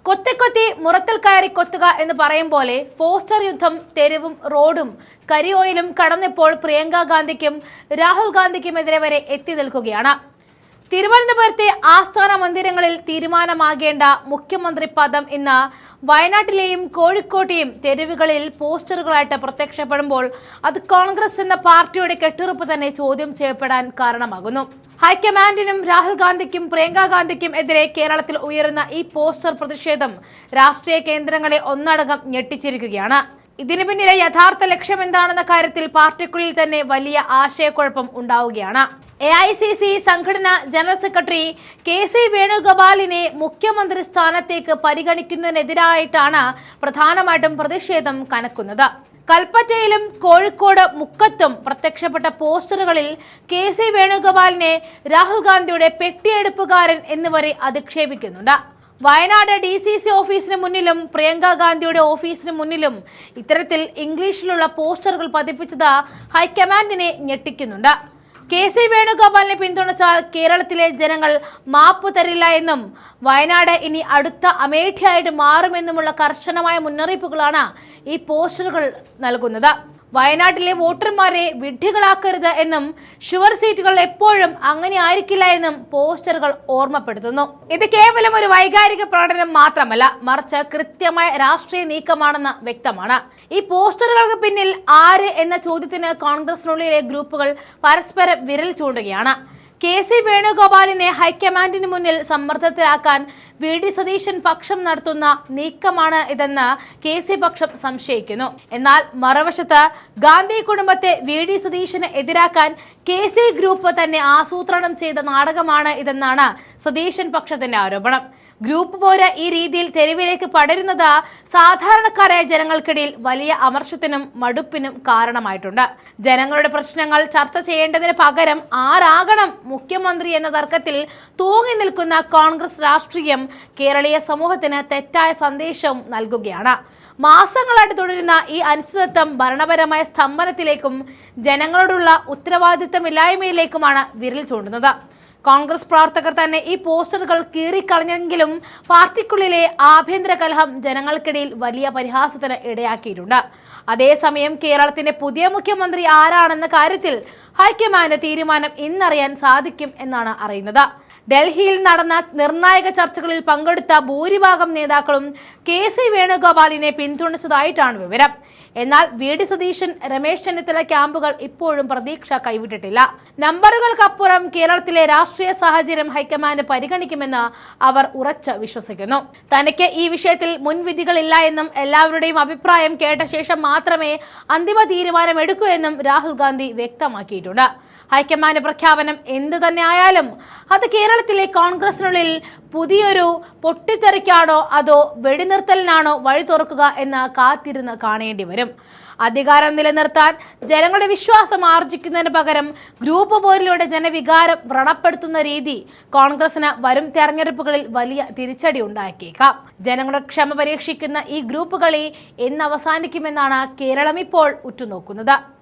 കൊത്തി മുറത്തിൽ കയറി കൊത്തുക എന്ന് പറയും പോലെ പോസ്റ്റർ യുദ്ധം തെരുവും റോഡും കരിയോയിലും കടന്നപ്പോൾ പ്രിയങ്ക ഗാന്ധിക്കും രാഹുൽ ഗാന്ധിക്കുമെതിരെ വരെ എത്തി നിൽക്കുകയാണ്. തിരുവനന്തപുരത്തെ ആസ്ഥാന മന്ദിരങ്ങളിൽ തീരുമാനമാകേണ്ട മുഖ്യമന്ത്രി പദം ഇന്ന് വയനാട്ടിലെയും കോഴിക്കോട്ടെയും തെരുവുകളിൽ പോസ്റ്ററുകളായിട്ട് പ്രത്യക്ഷപ്പെടുമ്പോൾ അത് കോൺഗ്രസ് എന്ന പാർട്ടിയുടെ കെട്ടുറപ്പ് തന്നെ ചോദ്യം ചെയ്യപ്പെടാൻ കാരണമാകുന്നു. ഹൈക്കമാൻഡിനും രാഹുൽ ഗാന്ധിക്കും പ്രിയങ്ക ഗാന്ധിക്കും എതിരെ കേരളത്തിൽ ഉയരുന്ന ഈ പോസ്റ്റർ പ്രതിഷേധം രാഷ്ട്രീയ കേന്ദ്രങ്ങളെ ഒന്നടങ്കം ഞെട്ടിച്ചിരിക്കുകയാണ്. ഇതിനു പിന്നിലെ യഥാർത്ഥ ലക്ഷ്യം എന്താണെന്ന കാര്യത്തിൽ പാർട്ടിക്കുള്ളിൽ തന്നെ വലിയ ആശയക്കുഴപ്പം ഉണ്ടാവുകയാണ്. AICC സംഘടനാ ജനറൽ സെക്രട്ടറി KC വേണുഗോപാലിനെ മുഖ്യമന്ത്രി സ്ഥാനത്തേക്ക് പരിഗണിക്കുന്നതിനെതിരായിട്ടാണ് പ്രധാനമായിട്ടും പ്രതിഷേധം കനക്കുന്നത്. കൽപ്പറ്റയിലും കോഴിക്കോട് മുക്കത്തും പ്രത്യക്ഷപ്പെട്ട പോസ്റ്ററുകളിൽ KC വേണുഗോപാലിനെ രാഹുൽ ഗാന്ധിയുടെ പെട്ടിയെടുപ്പുകാരൻ എന്നുവരെ അധിക്ഷേപിക്കുന്നുണ്ട്. വയനാട് DCC ഓഫീസിന് മുന്നിലും പ്രിയങ്ക ഗാന്ധിയുടെ ഓഫീസിന് മുന്നിലും ഇത്തരത്തിൽ ഇംഗ്ലീഷിലുള്ള പോസ്റ്ററുകൾ പതിപ്പിച്ചത് ഹൈക്കമാൻഡിനെ ഞെട്ടിക്കുന്നുണ്ട്. KC വേണുഗോപാലിനെ പിന്തുണച്ചാൽ കേരളത്തിലെ ജനങ്ങൾ മാപ്പ് തരില്ല എന്നും വയനാട് ഇനി അടുത്ത അമേഠിയായിട്ട് മാറുമെന്നുമുള്ള കർശനമായ മുന്നറിയിപ്പുകളാണ് ഈ പോസ്റ്ററുകൾ നൽകുന്നത്. വയനാട്ടിലെ വോട്ടർമാരെ വിഡ്ഢികളാക്കരുത് എന്നും ഷുവർ സീറ്റുകൾ എപ്പോഴും അങ്ങനെ ആയിരിക്കില്ല എന്നും പോസ്റ്ററുകൾ ഓർമ്മപ്പെടുത്തുന്നു. ഇത് കേവലം ഒരു വൈകാരിക പ്രകടനം മാത്രമല്ല, മറിച്ച് കൃത്യമായ രാഷ്ട്രീയ നീക്കമാണെന്ന് വ്യക്തമാണ്. ഈ പോസ്റ്ററുകൾക്ക് പിന്നിൽ ആര് എന്ന ചോദ്യത്തിന് കോൺഗ്രസിനുള്ളിലെ ഗ്രൂപ്പുകൾ പരസ്പരം വിരൽ ചൂണ്ടുകയാണ്. KC വേണുഗോപാലിനെ ഹൈക്കമാൻഡിന് മുന്നിൽ സമ്മർദ്ദത്തിലാക്കാൻ VD സതീശൻ പക്ഷം നടത്തുന്ന നീക്കമാണ് ഇതെന്ന് KC പക്ഷം സംശയിക്കുന്നു. എന്നാൽ മറുവശത്ത് ഗാന്ധി കുടുംബത്തെ VD സതീശന് എതിരാക്കാൻ KC ഗ്രൂപ്പ് തന്നെ ആസൂത്രണം ചെയ്ത നാടകമാണ് ഇതെന്നാണ് സതീശൻ പക്ഷത്തിന്റെ ആരോപണം. ഗ്രൂപ്പ് പോര് ഈ രീതിയിൽ തെരുവിലേക്ക് പടരുന്നത് സാധാരണക്കാരായ ജനങ്ങൾക്കിടയിൽ വലിയ അമർഷത്തിനും മടുപ്പിനും കാരണമായിട്ടുണ്ട്. ജനങ്ങളുടെ പ്രശ്നങ്ങൾ ചർച്ച ചെയ്യേണ്ടതിന് പകരം ആരാകണം മുഖ്യമന്ത്രി എന്ന തർക്കത്തിൽ തൂങ്ങി നിൽക്കുന്ന കോൺഗ്രസ് രാഷ്ട്രീയം കേരളീയ സമൂഹത്തിന് തെറ്റായ സന്ദേശവും നൽകുകയാണ്. മാസങ്ങളായിട്ട് തുടരുന്ന ഈ അനിശ്ചിതത്വം ഭരണപരമായ സ്തംഭനത്തിലേക്കും ജനങ്ങളോടുള്ള ഉത്തരവാദിത്തമില്ലായ്മയിലേക്കുമാണ് വിരൽ ചൂണ്ടുന്നത്. കോൺഗ്രസ് പ്രവർത്തകർ തന്നെ ഈ പോസ്റ്ററുകൾ കീറിക്കളഞ്ഞെങ്കിലും പാർട്ടിക്കുള്ളിലെ ആഭ്യന്തര കലഹം ജനങ്ങൾക്കിടയിൽ വലിയ പരിഹാസത്തിന് ഇടയാക്കിയിട്ടുണ്ട്. അതേസമയം കേരളത്തിന്റെ പുതിയ മുഖ്യമന്ത്രി ആരാണെന്ന കാര്യത്തിൽ ഹൈക്കമാൻഡ് തീരുമാനം ഇന്നറിയാൻ സാധിക്കും എന്നാണ് അറിയുന്നത്. ഡൽഹിയിൽ നടന്ന നിർണായക ചർച്ചകളിൽ പങ്കെടുത്ത ഭൂരിഭാഗം നേതാക്കളും KC വേണുഗോപാലിനെ പിന്തുണച്ചതായിട്ടാണ് വിവരം. എന്നാൽ VD സതീശൻ, രമേശ് ചെന്നിത്തല ക്യാമ്പുകൾ ഇപ്പോഴും പ്രതീക്ഷ കൈവിട്ടിട്ടില്ല. നമ്പറുകൾക്കപ്പുറം കേരളത്തിലെ രാഷ്ട്രീയ സാഹചര്യം ഹൈക്കമാൻഡ് പരിഗണിക്കുമെന്ന് അവർ ഉറച്ചു വിശ്വസിക്കുന്നു. തനിക്ക് ഈ വിഷയത്തിൽ മുൻവിധികളില്ല എന്നും എല്ലാവരുടെയും അഭിപ്രായം കേട്ട ശേഷം മാത്രമേ അന്തിമ തീരുമാനം എടുക്കൂ എന്നും രാഹുൽ ഗാന്ധി വ്യക്തമാക്കിയിട്ടുണ്ട്. ഹൈക്കമാൻഡ് പ്രഖ്യാപനം എന്തു തന്നെ ആയാലും അത് കേരളത്തിലെ കോൺഗ്രസിനുള്ളിൽ പുതിയൊരു പൊട്ടിത്തെറിക്കാണോ അതോ വെടിനിർത്തലിനാണോ വഴി തുറക്കുക എന്ന് കാത്തിരുന്ന് കാണേണ്ടി വരും. അധികാരം നിലനിർത്താൻ ജനങ്ങളുടെ വിശ്വാസം ആർജിക്കുന്നതിന് പകരം ഗ്രൂപ്പ് പോരിലൂടെ ജനവികാരം വ്രണപ്പെടുത്തുന്ന രീതി കോൺഗ്രസിന് വരും തെരഞ്ഞെടുപ്പുകളിൽ വലിയ തിരിച്ചടി ഉണ്ടാക്കിയേക്കാം. ജനങ്ങളുടെ ക്ഷമ പരീക്ഷിക്കുന്ന ഈ ഗ്രൂപ്പ് കളി എന്ന് അവസാനിക്കുമെന്നാണ് കേരളം ഇപ്പോൾ ഉറ്റുനോക്കുന്നത്.